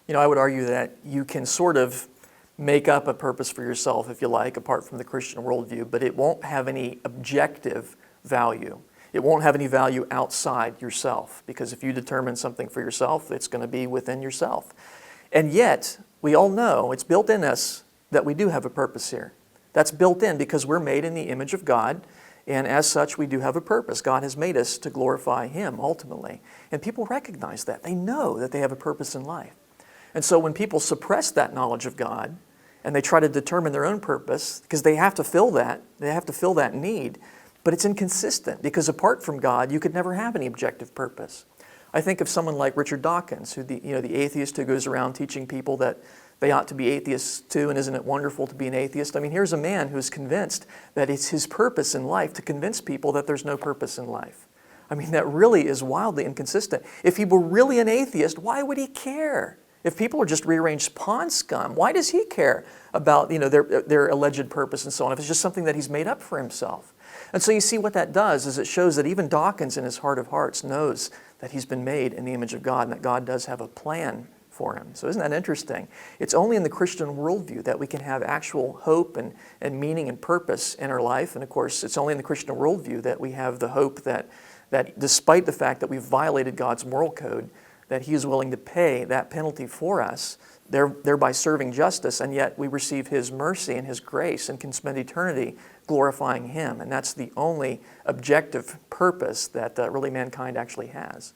I would argue that you can sort of make up a purpose for yourself, if you like, apart from the Christian worldview, but it won't have any objective value. It won't have any value outside yourself, because if you determine something for yourself, it's going to be within yourself. And yet, we all know, it's built in us that we do have a purpose here. That's built in because we're made in the image of God, and as such, we do have a purpose. God has made us to glorify Him ultimately. And people recognize that. They know that they have a purpose in life. And so when people suppress that knowledge of God and they try to determine their own purpose, because they have to fill that need, but it's inconsistent because apart from God, you could never have any objective purpose. I think of someone like Richard Dawkins, who the atheist who goes around teaching people that they ought to be atheists too, and isn't it wonderful to be an atheist? I mean, here's a man who's convinced that it's his purpose in life to convince people that there's no purpose in life. I mean, that really is wildly inconsistent. If he were really an atheist, why would he care? If people are just rearranged pond scum, why does he care about their alleged purpose and so on, if it's just something that he's made up for himself? And so you see what that does is it shows that even Dawkins in his heart of hearts knows that he's been made in the image of God and that God does have a plan for him. So isn't that interesting? It's only in the Christian worldview that we can have actual hope and meaning and purpose in our life. And of course, it's only in the Christian worldview that we have the hope that despite the fact that we've violated God's moral code, that He is willing to pay that penalty for us, thereby serving justice, and yet we receive His mercy and His grace and can spend eternity glorifying Him. And that's the only objective purpose that really mankind actually has.